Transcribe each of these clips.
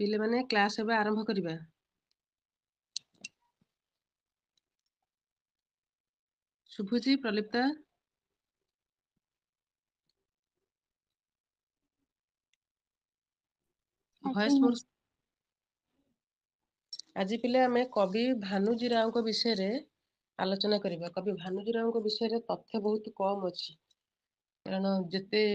पिले माने क्लास एबा आरंभ करिबा। शुभुजी प्रलिप्ता भॉइस मोर आज पिले आमे कवि भानुजीराव को विषय रे आलोचना करिबा। कवि भानुजीराव को विषय रे तथ्य बहुत कम अछि, कारण जेते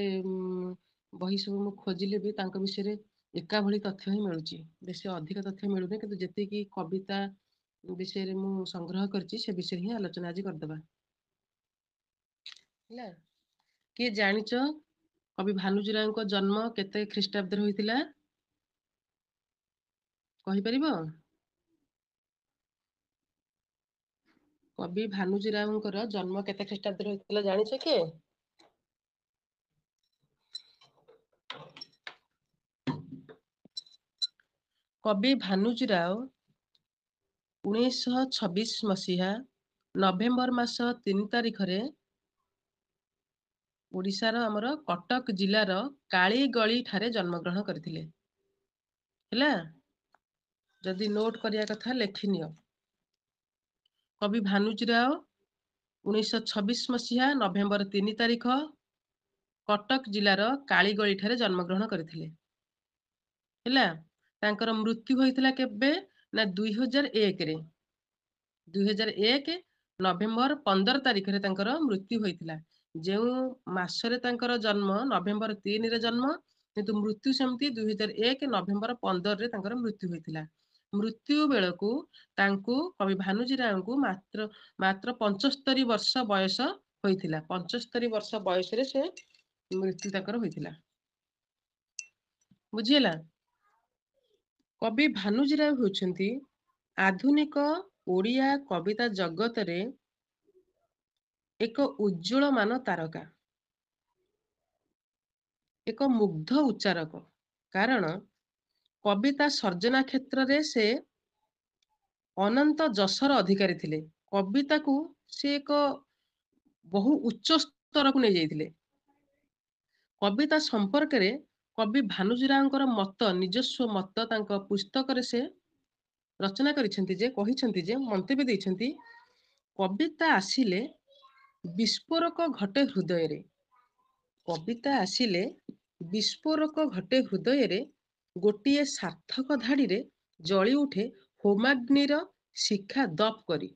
बही सब मु खोजिले भी तांको विषय रे एका भली तथ्य ही मिलुची, बेसी अधिक तथ्य मिलुने, किंतु जेते की कविता विषय रे मु संग्रह करची से विषय ही आलोचना आज करदबा। ହେଲା किए जानिच कवि भानुजीराव को जन्म केते ख्रीष्टाब्द रे होइतिला कहि परिबो? कवि भानुजीराव जन्म केते ख्रीष्टाब्द रे होइतिला जानिछ के? कवि भानुजीराव 1926 मसीहा नवेम्बर मास 3 तारिख रे ओडिशार हमर कटक जिलार कालीगली ठारे जन्मग्रहण करथिले। ହେଲା जदि नोट करिया कथा लेखिनियो। कवि भानुजीराव 1926 मसीहा नवेम्बर 3 तारिख कटक जिलार कालीगली ठारे जन्मग्रहण करथिले। ହେଲା तांकर मृत्यु होइतिला केबे ना 2001 रे। 2001 नवेम्बर 15 तारिख रे तांकर मृत्यु होइतिला। जेउ मासरे तांकर जन्म नवेम्बर 3 रे जन्म, किंतु मृत्यु सेमती 2001 नवेम्बर 15 रे तांकर मृत्यु होइतिला। मृत्यु बेलकू तांकू कवि भानुजीराव को मात्र 75 वर्ष बयस होइतिला। 75 वर्ष बयस रे से मृत्यु तांकर होइतिला। बुझियला? कवि भानुजीराव होउछंती आधुनिक ओडिया कविता जगत रे एक उज्ज्वलमान तारका, एक मुग्ध उच्चारक। कारण कविता सर्जना क्षेत्र रे से अनंत जसर अधिकारी थिले। कविता को से एक बहु उच्च स्तर को नहीं जाइथिले। कविता संपर्क रे कवि भानुजीराव मत निजस्व मत तांको पुस्तक रे से रचना करिसेंती जे कहिसेंती जे मंतव्य दैछंती, कविता आसिले विस्फोरक घटे हृदय रे। कविता आसिले विस्फोरक घटे हृदय रे, गोटिए सार्थक धाड़ी रे जଳି उठे होमाग्निर शिखा दप करी।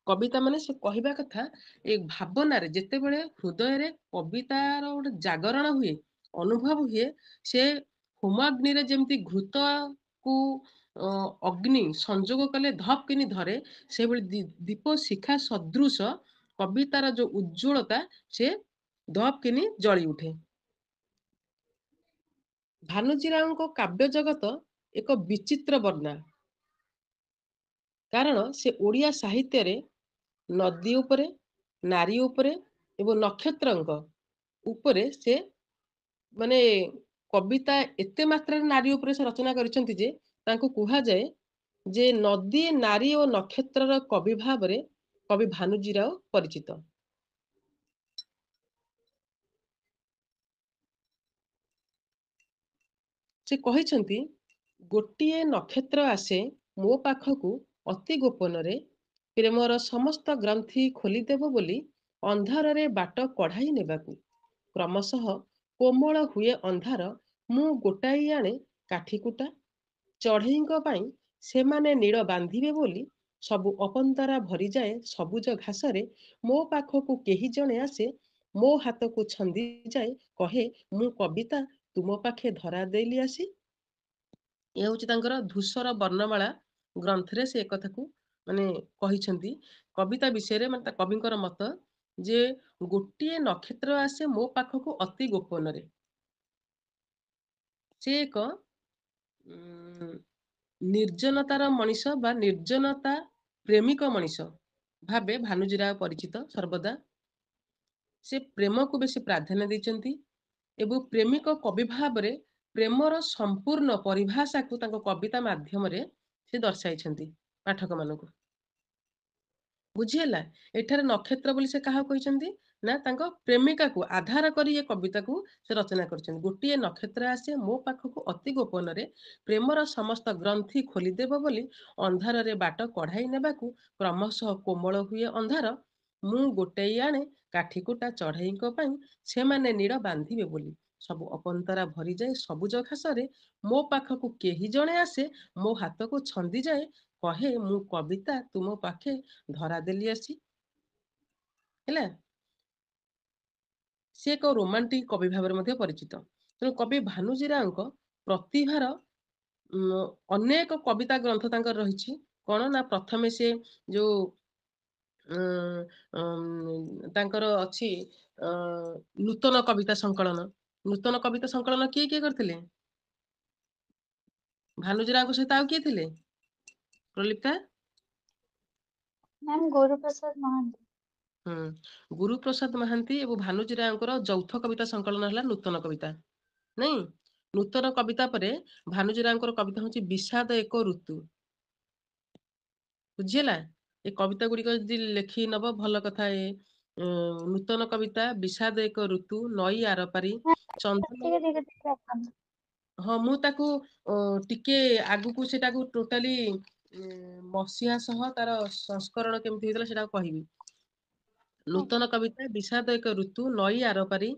कविता माने से कहिबा कथा एक भावना रे जेते बेले हृदय रे कवितार गोटे जागरण हुए, अनुभव हुए, से होमाग्नि रे जेमती घृत को अग्नि संजोग कले धप किनी धरे, से बेले दीप शिखा सदृश कवितार जो उज्ज्वलता से धप किनी जଳି उठे। भानुजीराव को काव्य जगत एक विचित्र वर्णा, कारण से ओडिया साहित्य रे नदी उपरे, नारी उपरे एवं नक्षत्रंक उपरे से माने कविता एते मात्रा नारी उपरे से रचना करिसेंती जे तांको कुहा जाए जे नदी नारी और नक्षत्रर कवि भाव रे कवि भानुजीराव परिचित। से कहिसेंती गोटिए नक्षत्र आसे मो पाखकू अति गोपन रे, प्रेमर समस्त ग्रंथि खोलीदेव बोली अंधार रे बाट कढ़ाई नेबाकू। क्रमशः कोमल हुए अंधार, मु गोटाई आणे काठीकुटा, चढ़ेईଙ୍କ ପାଇଁ ସେମାନେ ନୀଳ ବାନ୍ଧିବେ ବୋଲି ସବୁ ଅପନ୍ତରା ଭରି ଯାଏ ସବୁଜ ଘାସରେ, ମୋ ପାଖକୁ କେହି ଜଣେ ଆସେ, ମୋ ହାତକୁ ଛନ୍ଦି ଯାଏ, କହେ ମୁଁ କବିତା ତୁମ ପାଖେ ଧରା ଦେଲି ଆସି। ଏ ହେଉଛି ତାଙ୍କର ଧୂସର ବର୍ଣ୍ଣମାଳା ଗ୍ରନ୍ଥରେ ସେ କଥାକୁ ମାନେ କହିଛନ୍ତି। କବିତା ବିଷୟରେ ମାନେ କବିଙ୍କର ମତ ଯେ ଗୋଟିଏ ନକ୍ଷତ୍ର ଆସେ ମୋ ପାଖକୁ ଅତି ଗୋପନରେ। ସେ ଏକ ନିର୍ଜନତାର ମଣିଷ ବା ନିର୍ଜନତା ପ୍ରେମିକ ମଣିଷ ଭାବେ ଭାନୁଜୀରାव ପରିଚିତ ସର୍ବଦା। ସେ ପ୍ରେମକୁ ବେଶୀ ପ୍ରାଧାନ୍ୟ ଦେଇଛନ୍ତି ଏବଂ ପ୍ରେମିକ କବି ଭାବରେ ପ୍ରେମର ସମ୍ପୂର୍ଣ୍ଣ ପରିଭାଷାକୁ ତାଙ୍କ କବିତା ମାଧ୍ୟମରେ ସେ ଦର୍ଶାଇଛନ୍ତି ପାଠକ ମାନଙ୍କୁ। ବୁଝିହେଲା? ଏଠାରେ ନକ୍ଷତ୍ର ବୋଲି ସେ କାହାକୁ କହିଛନ୍ତି ନା ତାଙ୍କ ପ୍ରେମିକାକୁ ଆଧାର କରି ଏ କବିତାକୁ ସେ ରଚନା କରିଛନ୍ତି। ଗୋଟିଏ ନକ୍ଷତ୍ର ଆସେ ମୋ ପାଖକୁ ଅତି ଗୋପନରେ, ପ୍ରେମର ସମସ୍ତ ଗ୍ରନ୍ଥି ଖୋଲିଦେବ ବୋଲି, ଅନ୍ଧାରରେ ବାଟ କଢାଇ ନେବାକୁ କ୍ରମଶଃ କୋମଳ ହୁଏ ଅନ୍ଧାର, ମୁଁ ଗୋଟେଇ ଆଣେ କାଠିକୁଟା ଚଢ଼େଇଙ୍କ ପାଇଁ, ସେମାନେ ନୀଡ଼ ବାନ୍ଧିବେ ବୋଲି। ସବୁ ଅପନ୍ତରା ଭରିଯାଏ ସବୁଜ ଘାସରେ, ମୋ ପାଖକୁ କେହି ଜଣେ ଆସେ, ମୋ ହାତକୁ ଛନ୍ଦି ଯାଏ, କହେ ମୁଁ କବିତା ତୁମ ପାଖେ ଧରା ଦେଲି ଆସି। ହେଲା, ସେ ଏକ ରୋମାଣ୍ଟିକ କବି ଭାବରେ ମଧ୍ୟ ପରିଚିତ। ତେଣୁ କବି ଭାନୁଜୀରାଓଙ୍କ ପ୍ରତିଭାର ଅନେକ କବିତା ଗ୍ରନ୍ଥ ତାଙ୍କର ରହିଛି। କଣ ନା ପ୍ରଥମେ ସେ ଯୋଉ ତାଙ୍କର ଅଛି ନୂତନ କବିତା ସଂକଳନ। ନୂତନ କବିତା ସଂକଳନ କିଏ କିଏ କରିଥିଲେ? ଭାନୁଜୀରାଓଙ୍କ ସହିତ ଆଉ କିଏ ଥିଲେ? ପ୍ରଲିପ୍ତା? ମ୍ୟାମ୍ ଗୁରୁପ୍ରସାଦ ମହାନ୍ତି। ଗୁରୁପ୍ରସାଦ ମହାନ୍ତି ଏବଂ ଭାନୁଜୀରାଓଙ୍କର ଯୌଥ କବିତା ସଂକଳନ ହେଲା ନୂତନ କବିତା। ନାଇଁ, ନୂତନ କବିତା ପରେ ଭାନୁଜୀରାଓଙ୍କର କବିତା ହଉଛି ବିଷାଦ ଏକ ଋତୁ। ବୁଝିହେଲା? ଏ କବିତା ଗୁଡିକ ଯଦି ଲେଖି ନବ ଭଲ କଥା। ନୂତନ କବିତା, ବିଷାଦ ଏକ ଋତୁ, ନଈ ଆରପାରି, ଚନ୍ଦନ। ଟିକେ ଟିକେ ଟିକେ ରଖନ୍ତୁ। ହଁ, ମୁଁ ତାକୁ ଟିକେ ଆଗକୁ ସେଟାକୁ ଟୋଟାଲି ମସିହା ସହ ତାର ସଂସ୍କରଣ କେମିତି ହେଇଥିଲା ସେଟାକୁ କହିବି। ଆଜ୍ଞା। ନୂତନ କବିତା, ବିଷାଦ ଏକ ଋତୁ, ନଈ ଆରପାରି,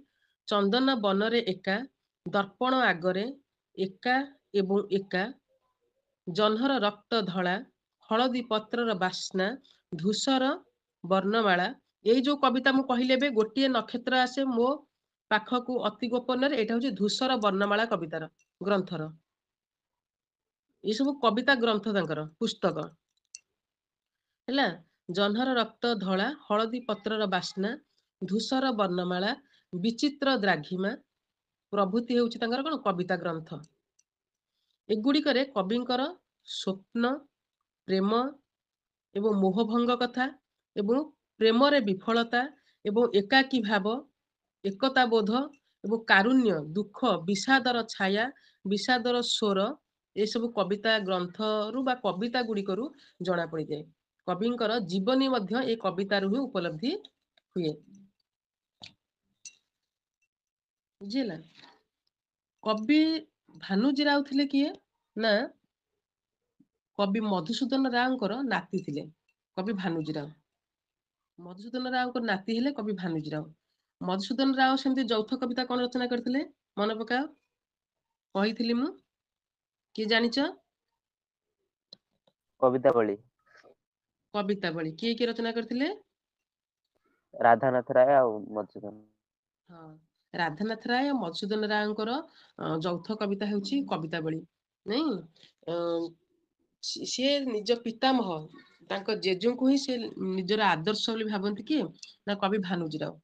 ଚନ୍ଦନ ବନରେ ଏକା, ଦର୍ପଣ ଆଗରେ, ଏକା ଏବଂ ଏକା, ଜହ୍ନର ରକ୍ତ ଧଳା, ହଳଦୀ ପତ୍ରର ବାସ୍ନା, ଧୂସର ବର୍ଣ୍ଣମାଳା। ଏଇ ଯୋଉ କବିତା ମୁଁ କହିଲି ଏବେ, ଗୋଟିଏ ନକ୍ଷତ୍ର ଆସେ ମୋ ପାଖକୁ ଅତି ଗୋପନରେ, ଏଇଟା ହଉଛି ଧୂସର ବର୍ଣ୍ଣମାଳା କବିତାର ଗ୍ରନ୍ଥର। ଏସବୁ କବିତା ଗ୍ରନ୍ଥ ତାଙ୍କର ପୁସ୍ତକ। ହେଲା, ଜହ୍ନର ରକ୍ତ ଧଳା, ହଳଦୀ ପତ୍ରର ବାସ୍ନା, ଧୂସର ବର୍ଣ୍ଣମାଳା, ବିଚିତ୍ର ଦ୍ରାଘିମା ପ୍ରଭୃତି ହେଉଛି ତାଙ୍କର କଣ କବିତା ଗ୍ରନ୍ଥ। ଏଗୁଡ଼ିକରେ କବିଙ୍କର ସ୍ୱପ୍ନ, ପ୍ରେମ ଏବଂ ମୋହଭଙ୍ଗ କଥା ଏବଂ ପ୍ରେମରେ ବିଫଳତା ଏବଂ ଏକାକୀ ଭାବ, ଏକତା ବୋଧ ଏବଂ କାରୁଣ୍ୟ, ଦୁଃଖ, ବିଷାଦର ଛାୟା, ବିଷାଦର ସ୍ୱର, ଏସବୁ କବିତା ଗ୍ରନ୍ଥରୁ ବା କବିତା ଗୁଡିକରୁ ଜଣା ପଡିଯାଏ। କବିଙ୍କର ଜୀବନୀ ମଧ୍ୟ ଏ କବିତାରୁ ହିଁ ଉପଲବ୍ଧି ହୁଏ। ବୁଝିହେଲା? କବି ଭାନୁଜୀରାଓ ଥିଲେ କିଏ? ନା କବି ମଧୁସୂଦନ ରାଓଙ୍କର ନାତି ଥିଲେ କବି ଭାନୁଜୀରାଓ। ମଧୁସୂଦନ ରାଓଙ୍କ ନାତି ହେଲେ କବି ଭାନୁଜୀରାଓ। ମଧୁସୂଦନ ରାଓ ସେମିତି ଯୌଥ କବିତା କଣ ରଚନା କରିଥିଲେ? ମନେ ପକାଅ। କହିଥିଲି ମୁଁ, କିଏ ଜାଣିଛ? କବିତାବଳି। କବିତାବଳି କିଏ କିଏ ରଚନା କରିଥିଲେ? ରାଧାନାଥ ରାୟ ଆଉ ମଧୁସୂଦନ। ହଁ, ରାଧାନାଥ ରାୟ, ମଧୁସୂଦନ ରାଓଙ୍କର ଯୌଥ କବିତା ହେଉଛି କବିତାବଳି। ନାଇଁ, ସିଏ ନିଜ ପିତାମହ ତାଙ୍କ ଜେଜେଙ୍କୁ ହିଁ ସେ ନିଜର ଆଦର୍ଶ ବୋଲି ଭାବନ୍ତି। କିଏ? ନା କବି ଭାନୁଜୀରାଓ।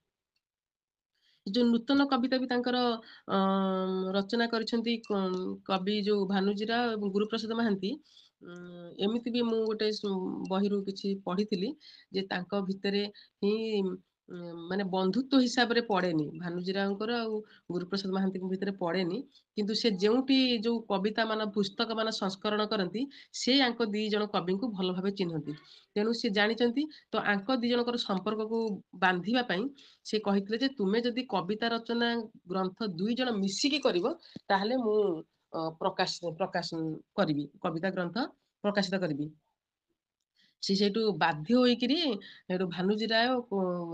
ଯୋଉ ନୂତନ କବିତା ବି ତାଙ୍କର ରଚନା କରିଛନ୍ତି କବି ଯୋଉ ଭାନୁଜୀରାଓ ଏବଂ ଗୁରୁପ୍ରସାଦ ମହାନ୍ତି। ଏମିତି ବି ମୁଁ ଗୋଟେ ବହିରୁ କିଛି ପଢିଥିଲି ଯେ ତାଙ୍କ ଭିତରେ ହିଁ ମାନେ ବନ୍ଧୁତ୍ୱ ହିସାବରେ ପଡେନି ଭାନୁଜୀରାଓଙ୍କର ଆଉ ଗୁରୁପ୍ରସାଦ ମହାନ୍ତିଙ୍କ ଭିତରେ ପଡେନି। କିନ୍ତୁ ସେ ଯେଉଁଠି ଯୋଉ କବିତା ମାନ ପୁସ୍ତକ ମାନ ସଂସ୍କରଣ କରନ୍ତି ସେ ଆଙ୍କ ଦି ଜଣ କବିଙ୍କୁ ଭଲ ଭାବେ ଚିହ୍ନନ୍ତି। ତେଣୁ ସେ ଜାଣିଛନ୍ତି ତ ଆଙ୍କ ଦି ଜଣଙ୍କର ସମ୍ପର୍କକୁ ବାନ୍ଧିବା ପାଇଁ ସେ କହିଥିଲେ ଯେ ତୁମେ ଯଦି କବିତା ରଚନା ଗ୍ରନ୍ଥ ଦୁଇ ଜଣ ମିଶିକି କରିବ ତାହେଲେ ମୁଁ ପ୍ରକାଶ କରିବି, କବିତା ଗ୍ରନ୍ଥ ପ୍ରକାଶିତ କରିବି। ସେ ସେଇଠୁ ବାଧ୍ୟ ହୋଇକିରି ସେଠୁ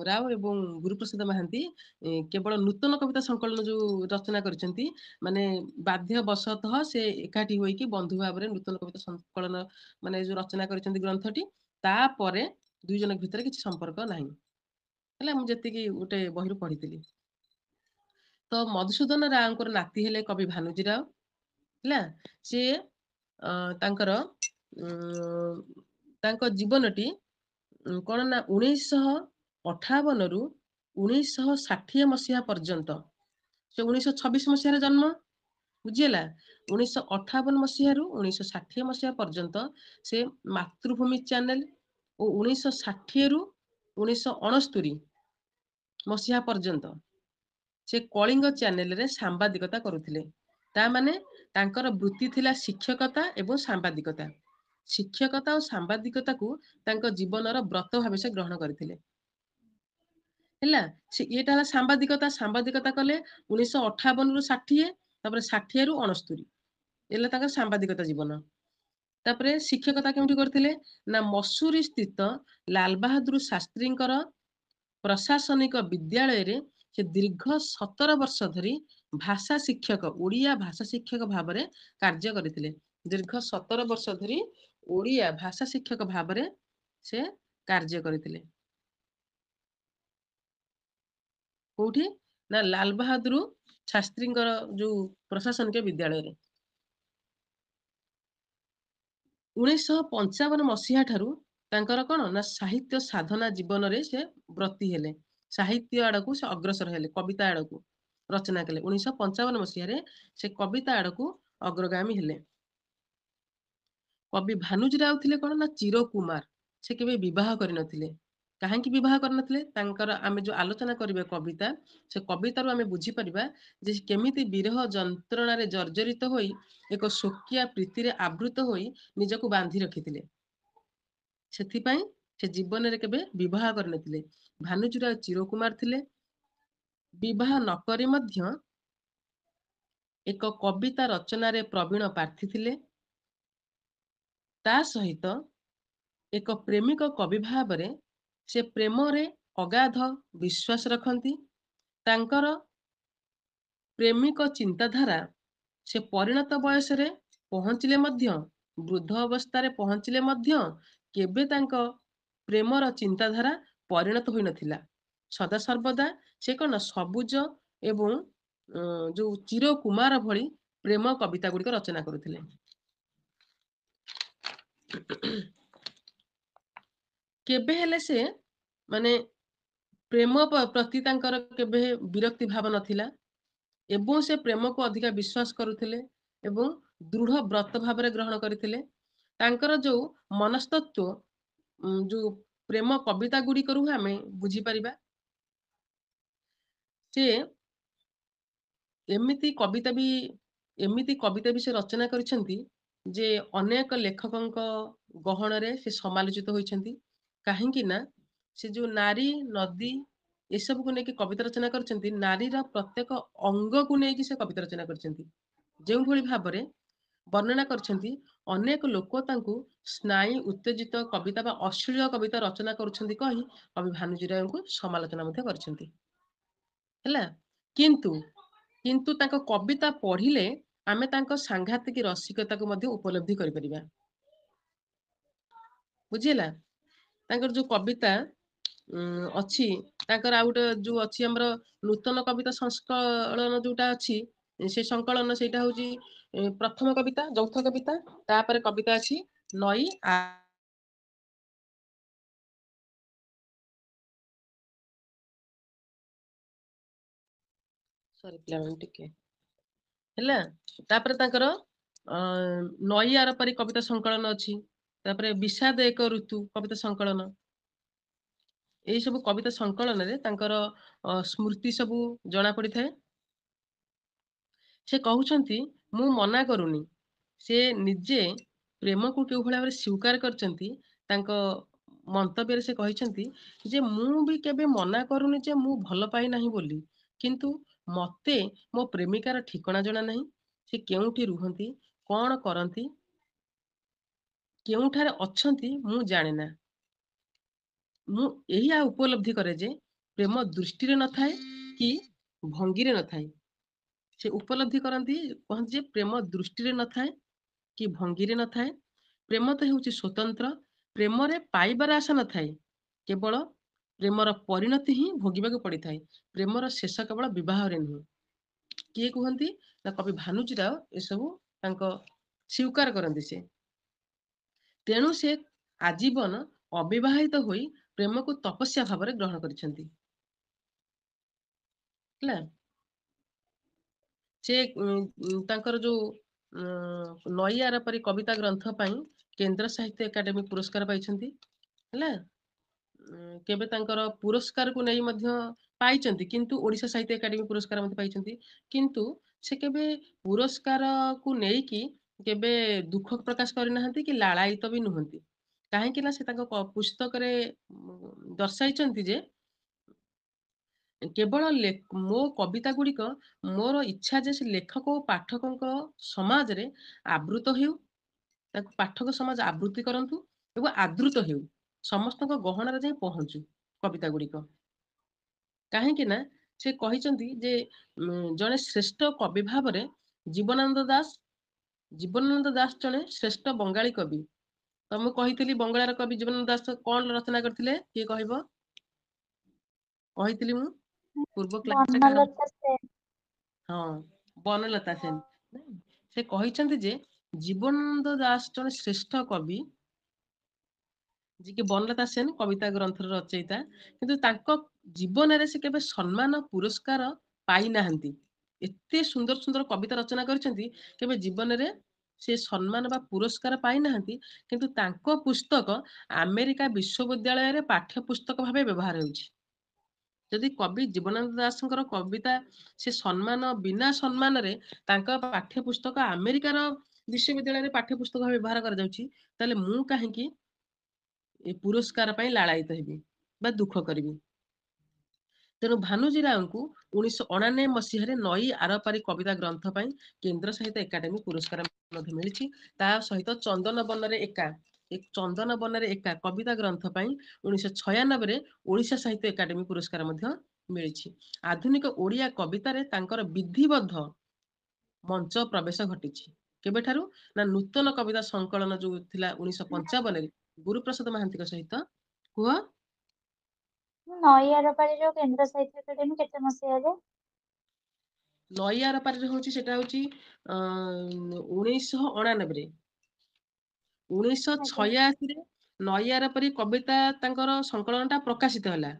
ରାଓ ଏବଂ ଗୁରୁପ୍ରସାଦ ମହାନ୍ତି କେବଳ ନୂତନ କବିତା ସଂକଳନ ଯୋଉ ରଚନା କରିଛନ୍ତି ମାନେ ବାଧ୍ୟ ବଶତଃ ସେ ଏକାଠି ହୋଇକି ବନ୍ଧୁ ଭାବରେ ନୂତନ କବିତା ସଂକଳନ ମାନେ ଯୋଉ ରଚନା କରିଛନ୍ତି ଗ୍ରନ୍ଥଟି, ତାପରେ ଦୁଇ ଜଣଙ୍କ ଭିତରେ କିଛି ସମ୍ପର୍କ ନାହିଁ। ହେଲା, ମୁଁ ଯେତିକି ଗୋଟେ ବହିରୁ ପଢିଥିଲି। ତ ମଧୁସୂଦନ ରାଓଙ୍କର ନାତି ହେଲେ କବି ଭାନୁଜୀରାଓ। ହେଲା, ସିଏ ତାଙ୍କର ତାଙ୍କ ଜୀବନଟି କଣ ନା 1958ରୁ 1960 ମସିହା ପର୍ଯ୍ୟନ୍ତ, ସେ 1926 ମସିହାରେ ଜନ୍ମ। ବୁଝିହେଲା, 1958 ମସିହାରୁ 1960 ମସିହା ପର୍ଯ୍ୟନ୍ତ ସେ ମାତୃଭୂମି ଚ୍ୟାନେଲ ଓ 1960ରୁ 1969 ମସିହା ପର୍ଯ୍ୟନ୍ତ ସେ କଳିଙ୍ଗ ଚ୍ୟାନେଲରେ ସାମ୍ବାଦିକତା କରୁଥିଲେ। ତା ମାନେ ତାଙ୍କର ବୃତ୍ତି ଥିଲା ଶିକ୍ଷକତା ଏବଂ ସାମ୍ବାଦିକତା। ଶିକ୍ଷକତା ଓ ସାମ୍ବାଦିକତାକୁ ତାଙ୍କ ଜୀବନର ବ୍ରତ ଭାବେ ସେ ଗ୍ରହଣ କରିଥିଲେ। ହେଲା। ଏଟା ହେଲା ସାମ୍ବାଦିକତା କଲେ 1958 ରୁ 60, ତାପରେ 60 ରୁ 69 ହେଲା ତାଙ୍କର ସାମ୍ବାଦିକତା ଜୀବନ। ତାପରେ ଶିକ୍ଷକତା କେଉଁଠି କରିଥିଲେ ନା ମସୁରୀ ସ୍ଥିତ ଲାଲ ବାହାଦୁର ଶାସ୍ତ୍ରୀଙ୍କର ପ୍ରଶାସନିକ ବିଦ୍ୟାଳୟରେ ସେ ଦୀର୍ଘ 17 ବର୍ଷ ଧରି ଭାଷା ଶିକ୍ଷକ, ଓଡ଼ିଆ ଭାଷା ଶିକ୍ଷକ ଭାବରେ କାର୍ଯ୍ୟ କରିଥିଲେ। ଦୀର୍ଘ 17 ବର୍ଷ ଧରି ଓଡ଼ିଆ ଭାଷା ଶିକ୍ଷକ ଭାବରେ ସେ କାର୍ଯ୍ୟ କରିଥିଲେ। କୋଉଠି ନା ଲାଲ ବାହାଦୁର ଶାସ୍ତ୍ରୀଙ୍କର ଯୋଉ ପ୍ରଶାସନିକ ବିଦ୍ୟାଳୟରେ। 1955 ମସିହା ଠାରୁ ତାଙ୍କର କଣ ନା ସାହିତ୍ୟ ସାଧନା ଜୀବନରେ ସେ ବ୍ରତୀ ହେଲେ। ସାହିତ୍ୟ ଆଡକୁ ସେ ଅଗ୍ରସର ହେଲେ, କବିତା ଆଡକୁ ରଚନା କଲେ। 1955 ମସିହାରେ ସେ କବିତା ଆଡକୁ ଅଗ୍ରଗାମୀ ହେଲେ। କବି ଭାନୁଜୀରାଉ ଥିଲେ କଣ ନା ଚିରକୁମାର। ସେ କେବେ ବିବାହ କରିନଥିଲେ। କାହିଁକି ବିବାହ କରିନଥିଲେ? ତାଙ୍କର ଆମେ ଯୋଉ ଆଲୋଚନା କରିବେ କବିତା, ସେ କବିତାରୁ ଆମେ ବୁଝିପାରିବା ଯେ କେମିତି ବିରହ ଯନ୍ତ୍ରଣାରେ ଜର୍ଜରିତ ହୋଇ ଏକ ସ୍ୱକୀୟା ପ୍ରୀତିରେ ଆବୃତ ହୋଇ ନିଜକୁ ବାନ୍ଧି ରଖିଥିଲେ। ସେଥିପାଇଁ ସେ ଜୀବନରେ କେବେ ବିବାହ କରିନଥିଲେ। ଭାନୁଜୀରାଉ ଚିରକୁମାର ଥିଲେ। ବିବାହ ନକରି ମଧ୍ୟ ଏକ କବିତା ରଚନାରେ ପ୍ରବୀଣ ପ୍ରାର୍ଥୀ ଥିଲେ। ତା ସହିତ ଏକ ପ୍ରେମିକ କବି ଭାବରେ ସେ ପ୍ରେମରେ ଅଗାଧ ବିଶ୍ୱାସ ରଖନ୍ତି। ତାଙ୍କର ପ୍ରେମିକ ଚିନ୍ତାଧାରା ସେ ପରିଣତ ବୟସରେ ପହଞ୍ଚିଲେ ମଧ୍ୟ, ବୃଦ୍ଧ ଅବସ୍ଥାରେ ପହଞ୍ଚିଲେ ମଧ୍ୟ କେବେ ତାଙ୍କ ପ୍ରେମର ଚିନ୍ତାଧାରା ପରିଣତ ହୋଇନଥିଲା। ସଦାସର୍ବଦା ସେ କଣ ସବୁଜ ଏବଂ ଯୋଉ ଚିରକୁମାର ଭଳି ପ୍ରେମ କବିତା ଗୁଡିକ ରଚନା କରୁଥିଲେ। କେବେ ହେଲେ ସେ ମାନେ ପ୍ରେମ ପ୍ରତି ତାଙ୍କର କେବେ ବିରକ୍ତି ଭାବ ନଥିଲା ଏବଂ ସେ ପ୍ରେମକୁ ଅଧିକା ବିଶ୍ୱାସ କରୁଥିଲେ ଏବଂ ଦୃଢ ବ୍ରତ ଭାବରେ ଗ୍ରହଣ କରିଥିଲେ। ତାଙ୍କର ଯୋଉ ମନସ୍ତତ୍ଵ ଯୋଉ ପ୍ରେମ କବିତା ଗୁଡିକରୁ ଆମେ ବୁଝିପାରିବା। ସେ ଏମିତି କବିତା ବି ସେ ରଚନା କରିଛନ୍ତି ଯେ ଅନେକ ଲେଖକଙ୍କ ଗହଣରେ ସେ ସମାଲୋଚିତ ହୋଇଛନ୍ତି। କାହିଁକି ନା ସେ ଯୋଉ ନାରୀ ନଦୀ ଏସବୁକୁ ନେଇକି କବିତା ରଚନା କରିଛନ୍ତି, ନାରୀର ପ୍ରତ୍ୟେକ ଅଙ୍ଗକୁ ନେଇକି ସେ କବିତା ରଚନା କରିଛନ୍ତି। ଯେଉଁଭଳି ଭାବରେ ବର୍ଣ୍ଣନା କରିଛନ୍ତି, ଅନେକ ଲୋକ ତାଙ୍କୁ ସ୍ନାୟୀ ଉତ୍ତେଜିତ କବିତା ବା ଅଶ୍ଳୀଳ କବିତା ରଚନା କରୁଛନ୍ତି କହି କବି ଭାନୁଜୀରାଉଙ୍କୁ ସମାଲୋଚନା ମଧ୍ୟ କରିଛନ୍ତି। ହେଲା, କିନ୍ତୁ ତାଙ୍କ କବିତା ପଢିଲେ ଆମେ ତାଙ୍କ ସାଂଘାତିକ ରସିକତାକୁ ମଧ୍ୟ ଉପଲବ୍ଧି କରିପାରିବା। ବୁଝିହେଲା। ତାଙ୍କର ଯୋଉ କବିତା ଅଛି, ତାଙ୍କର ଆଉ ଗୋଟେ ଯୋଉ ଅଛି ଆମର ନୂତନ କବିତା ସଂସ୍କଳନ ଯୋଉଟା ଅଛି, ସେ ସଂକଳନ ସେଇଟା ହଉଛି ପ୍ରଥମ କବିତା, ଯୌଥ କବିତା। ତାପରେ କବିତା ଅଛି ନଈ ସରି ପିଲାମାନେ ଟିକେ ହେଲା। ତାପରେ ତାଙ୍କର ନଈ ଆର ପାରି କବିତା ସଂକଳନ ଅଛି। ତାପରେ ବିଷାଦ ଏକ ଋତୁ କବିତା ସଂକଳନ। ଏଇ ସବୁ କବିତା ସଂକଳନରେ ତାଙ୍କର ସ୍ମୃତି ସବୁ ଜଣା ପଡିଥାଏ। ସେ କହୁଛନ୍ତି ମୁଁ ମନା କରୁନି, ସେ ନିଜେ ପ୍ରେମକୁ କେଉଁ ଭଳି ଭାବରେ ସ୍ୱୀକାର କରିଛନ୍ତି। ତାଙ୍କ ମନ୍ତବ୍ୟରେ ସେ କହିଛନ୍ତି ଯେ ମୁଁ ବି କେବେ ମନା କରୁନି ଯେ ମୁଁ ଭଲ ପାଇନାହିଁ ବୋଲି, କିନ୍ତୁ ମତେ ମୋ ପ୍ରେମିକାର ଠିକଣା ଜଣା ନାହିଁ। ସେ କେଉଁଠି ରୁହନ୍ତି, କଣ କରନ୍ତି, କେଉଁଠାରେ ଅଛନ୍ତି ମୁଁ ଜାଣେ ନା। ମୁଁ ଏହା ଉପଲବ୍ଧି କରେ ଯେ ପ୍ରେମ ଦୃଷ୍ଟିରେ ନଥାଏ କି ଭଙ୍ଗୀରେ ନଥାଏ। ସେ ଉପଲବ୍ଧି କରନ୍ତି, କହନ୍ତି ଯେ ପ୍ରେମ ଦୃଷ୍ଟିରେ ନଥାଏ କି ଭଙ୍ଗୀରେ ନଥାଏ। ପ୍ରେମ ତ ହେଉଛି ସ୍ୱତନ୍ତ୍ର। ପ୍ରେମରେ ପାଇବାର ଆଶା ନଥାଏ, କେବଳ ପ୍ରେମର ପରିଣତି ହିଁ ଭୋଗିବାକୁ ପଡିଥାଏ। ପ୍ରେମର ଶେଷ କେବଳ ବିବାହରେ ନୁହେଁ। କିଏ କୁହନ୍ତି ନା କବି ଭାନୁଜୀରାଉ ଏସବୁ ତାଙ୍କ ସ୍ୱୀକାର କରନ୍ତି ସେ। ତେଣୁ ସେ ଆଜୀବନ ଅବିବାହିତ ହୋଇ ପ୍ରେମକୁ ତପସ୍ୟା ଭାବରେ ଗ୍ରହଣ କରିଛନ୍ତି। ହେଲା, ସେ ତାଙ୍କର ଯୋଉ ନଈ ଆର ପାରି କବିତା ଗ୍ରନ୍ଥ ପାଇଁ କେନ୍ଦ୍ର ସାହିତ୍ୟ ଏକାଡେମୀ ପୁରସ୍କାର ପାଇଛନ୍ତି। ହେଲା, କେବେ ତାଙ୍କର ପୁରସ୍କାରକୁ ନେଇ ମଧ୍ୟ ପାଇଛନ୍ତି, କିନ୍ତୁ ଓଡିଶା ସାହିତ୍ୟ ଏକାଡେମୀ ପୁରସ୍କାର ମଧ୍ୟ ପାଇଛନ୍ତି। କିନ୍ତୁ ସେ କେବେ ପୁରସ୍କାରକୁ ନେଇକି କେବେ ଦୁଃଖ ପ୍ରକାଶ କରିନାହାନ୍ତି କି ଲାଳାୟିତ ବି ନୁହନ୍ତି। କାହିଁକି ନା ସେ ତାଙ୍କ ପୁସ୍ତକରେ ଦର୍ଶାଇଛନ୍ତି ଯେ କେବଳ ମୋ କବିତା ଗୁଡିକ ମୋର ଇଚ୍ଛା ଯେ ସେ ଲେଖକ ଓ ପାଠକଙ୍କ ସମାଜରେ ଆବୃତ ହେଉ, ତାକୁ ପାଠକ ସମାଜ ଆବୃତ୍ତି କରନ୍ତୁ ଏବଂ ଆଦୃତ ହେଉ, ସମସ୍ତଙ୍କ ଗହଣରେ ଯାଇ ପହଞ୍ଚୁ କବିତା ଗୁଡିକ। କାହିଁକି ନା ସେ କହିଛନ୍ତି ଯେ ଜଣେ ଶ୍ରେଷ୍ଠ କବି ଭାବରେ ଜୀବନାନନ୍ଦ ଦାସ ଜଣେ ଶ୍ରେଷ୍ଠ ବଙ୍ଗାଳୀ କବି। ତ ମୁଁ କହିଥିଲି ବଙ୍ଗଳାର କବି ଜୀବନାନନ୍ଦ ଦାସ କଣ ରଚନା କରିଥିଲେ, କିଏ କହିବ? କହିଥିଲି ମୁଁ ପୂର୍ବ କ୍ଲାସରେ କାହାର? ବନଲତା ସେନ୍। ହଁ, ବନଲତା ସେନ୍। ସେ କହିଛନ୍ତି ଯେ ଜୀବନାନନ୍ଦ ଦାସ ଜଣେ ଶ୍ରେଷ୍ଠ କବି, ଯିଏକି ବନଲତା ସେନ୍ କବିତା ଗ୍ରନ୍ଥର ରଚୟିତା, କିନ୍ତୁ ତାଙ୍କ ଜୀବନରେ ସେ କେବେ ସମ୍ମାନ ପୁରସ୍କାର ପାଇନାହାନ୍ତି। ଏତେ ସୁନ୍ଦର ସୁନ୍ଦର କବିତା ରଚନା କରିଛନ୍ତି, କେବେ ଜୀବନରେ ସେ ସମ୍ମାନ ବା ପୁରସ୍କାର ପାଇନାହାନ୍ତି, କିନ୍ତୁ ତାଙ୍କ ପୁସ୍ତକ ଆମେରିକା ବିଶ୍ୱବିଦ୍ୟାଳୟରେ ପାଠ୍ୟ ପୁସ୍ତକ ଭାବେ ବ୍ୟବହାର ହେଉଛି। ଯଦି କବି ଜୀବନାନନ୍ଦ ଦାସଙ୍କର କବିତା ସେ ସମ୍ମାନ ବିନା ସମ୍ମାନରେ ତାଙ୍କ ପାଠ୍ୟ ପୁସ୍ତକ ଆମେରିକାର ବିଶ୍ୱବିଦ୍ୟାଳୟରେ ପାଠ୍ୟ ପୁସ୍ତକ ଭାବେ ବ୍ୟବହାର କରାଯାଉଛି, ତାହେଲେ ମୁଁ କାହିଁକି ଏ ପୁରସ୍କାର ପାଇଁ ଲାଳାୟିତ ହେବି ବା ଦୁଃଖ କରିବି? ତେଣୁ ଭାନୁଜୀ ରାଓଙ୍କୁ 1999 ମସିହାରେ ନଈ ଆରପାରି କବିତା ଗ୍ରନ୍ଥ ପାଇଁ କେନ୍ଦ୍ର ସାହିତ୍ୟ ଏକାଡେମୀ ପୁରସ୍କାର ମଧ୍ୟ ମିଳିଛି। ତା ସହିତ ଚନ୍ଦନ ବନରେ ଏକା କବିତା ଗ୍ରନ୍ଥ ପାଇଁ 1996ରେ ଓଡ଼ିଶା ସାହିତ୍ୟ ଏକାଡେମୀ ପୁରସ୍କାର ମଧ୍ୟ ମିଳିଛି। ଆଧୁନିକ ଓଡ଼ିଆ କବିତାରେ ତାଙ୍କର ବିଧିବଦ୍ଧ ମଞ୍ଚ ପ୍ରବେଶ ଘଟିଛି। କେବେଠାରୁ ନା ନୂତନ କବିତା ସଂକଳନ ଯୋଉ ଥିଲା 1955ରେ ଗୁରୁପ୍ରସାଦ ମହାନ୍ତିଙ୍କ ସହିତ। କୁହ। ନଈ ଆରପାରିର କେନ୍ଦ୍ର ସାହିତ୍ୟ ଏକାଡେମୀ କେତେ ମସିହାରେ? ନଈ ଆରପାରିରେ ହଉଛି, ସେଟା ହଉଛି 1989ରେ। ଆଜ୍ଞା 1986ରେ ନଈ ଆରପାରି କବିତା ତାଙ୍କର ସଂକଳନଟା ପ୍ରକାଶିତ ହେଲା।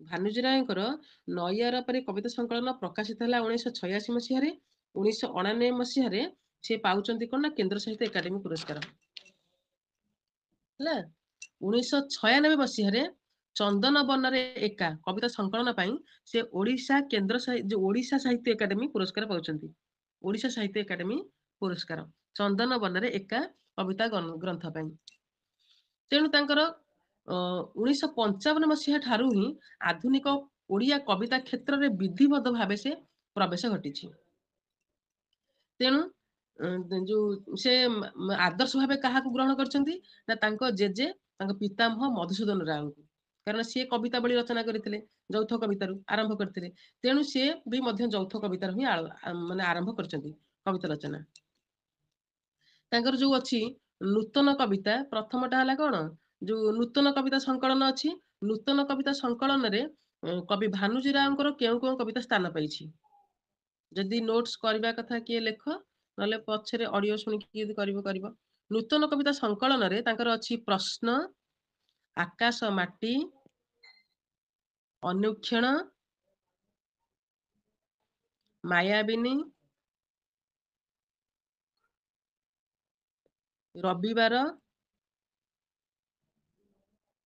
ଭାନୁଜୀ ରାୟଙ୍କର ନଈ ଆରପାରି କବିତା ସଂକଳନ ପ୍ରକାଶିତ ହେଲା 1986 ମସିହାରେ। 1999 ମସିହାରେ ସେ ପାଉଛନ୍ତି କଣ ନା କେନ୍ଦ୍ର ସାହିତ୍ୟ ଏକାଡେମୀ ପୁରସ୍କାର ହେଲା। 1996 ମସିହାରେ ଚନ୍ଦନ ବନରେ ଏକା କବିତା ସଂକଳନ ପାଇଁ ସେ ଓଡ଼ିଶା ସାହିତ୍ୟ ଏକାଡେମୀ ପୁରସ୍କାର ପାଉଛନ୍ତି। ଓଡ଼ିଶା ସାହିତ୍ୟ ଏକାଡେମୀ ପୁରସ୍କାର ଚନ୍ଦନ ବନରେ ଏକା କବିତା ଗ୍ରନ୍ଥ ପାଇଁ। ତେଣୁ ତାଙ୍କର 1955 ମସିହା ଠାରୁ ହିଁ ଆଧୁନିକ ଓଡ଼ିଆ କବିତା କ୍ଷେତ୍ରରେ ବିଧିବଦ୍ଧ ଭାବେ ସେ ପ୍ରବେଶ ଘଟିଛି। ତେଣୁ ଯୋଉ ସେ ଆଦର୍ଶ ଭାବେ କାହାକୁ ଗ୍ରହଣ କରିଛନ୍ତି ନା ତାଙ୍କ ଜେଜେ, ତାଙ୍କ ପିତାମହ ମଧୁସୂଦନ ରାଓଙ୍କୁ। କାରଣ ସିଏ କବିତାବଳୀ ରଚନା କରିଥିଲେ, ଯୌଥ କବିତାରୁ ଆରମ୍ଭ କରିଥିଲେ। ତେଣୁ ସିଏ ବି ମଧ୍ୟ ଯୌଥ କବିତାରୁ ହିଁ ମାନେ ଆରମ୍ଭ କରିଛନ୍ତି କବିତା ରଚନା। ତାଙ୍କର ଯୋଉ ଅଛି ନୂତନ କବିତା, ପ୍ରଥମଟା ହେଲା କଣ, ଯୋଉ ନୂତନ କବିତା ସଂକଳନ ଅଛି। ନୂତନ କବିତା ସଂକଳନରେ କବି ଭାନୁଜୀ ରାଓଙ୍କର କେଉଁ କେଉଁ କବିତା ସ୍ଥାନ ପାଇଛି? ଯଦି ନୋଟ୍ସ କରିବା କଥା କିଏ ଲେଖ, ନହେଲେ ପଛରେ ଅଡିଓ ଶୁଣିକି ଯଦି କରିବ। ନୂତନ କବିତା ସଂକଳନରେ ତାଙ୍କର ଅଛି ପ୍ରଶ୍ନ, ଆକାଶ ମାଟି, ଅନୁକ୍ଷଣ, ମାୟାବିନୀ, ରବିବାର,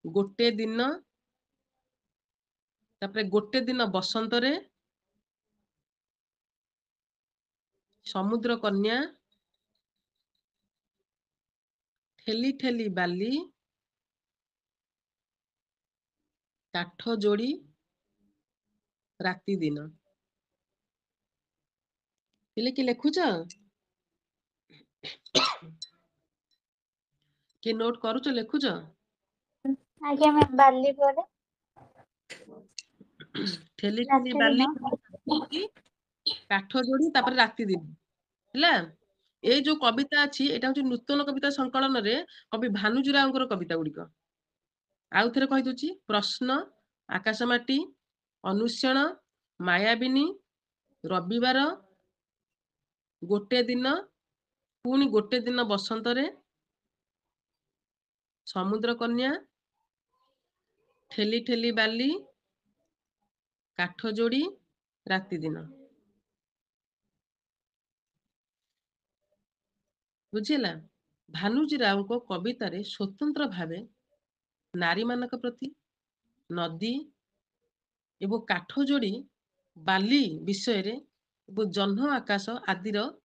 ଗୋଟେ ଦିନ, ତାପରେ ଗୋଟେ ଦିନ ବସନ୍ତରେ, ସମୁଦ୍ର କନ୍ୟା, ଠେଲି ଠେଲି ବାଲି, କାଠ ଯୋଡ଼ି, ରାତି ଦିନ। ପିଲେ କି ଲେଖୁଛ? କିଏ ନୋଟ କରୁଛ, ଲେଖୁଛ? ଆଜ୍ଞା ମ୍ୟାମ୍। ବାଲି ପରେ ଠେଲି ଠେଲି ରାତି ବାଲି, ଦିନ। କାଠ ଯୋଡ଼ି, ତାପରେ ରାତି ଦିନ ହେଲା। ଏଇ ଯୋଉ କବିତା ଅଛି, ଏଇଟା ହଉଛି ନୂତନ କବିତା ସଂକଳନରେ କବି ଭାନୁଜୀ ରାଓଙ୍କର କବିତା ଗୁଡିକ। ଆଉ ଥରେ କହିଦଉଛି, ପ୍ରଶ୍ନ, ଆକାଶ ମାଟି, ଅନୁକ୍ଷଣ, ମାୟାବିନୀ, ରବିବାର, ଗୋଟେ ଦିନ, ପୁଣି ଗୋଟେ ଦିନ ବସନ୍ତରେ, ସମୁଦ୍ର କନ୍ୟା, ଠେଲି ଠେଲି ବାଲି, କାଠ ଯୋଡ଼ି, ରାତି ଦିନ। ବୁଝିଲା? ଭାନୁଜୀ ରାଓଙ୍କ କବିତାରେ ସ୍ୱତନ୍ତ୍ର ଭାବେ ନାରୀମାନଙ୍କ ପ୍ରତି, ନଦୀ ଏବଂ କାଠ ଯୋଡ଼ି, ବାଲି ବିଷୟରେ ଏବଂ ଜହ୍ନ ଆକାଶ ଆଦିର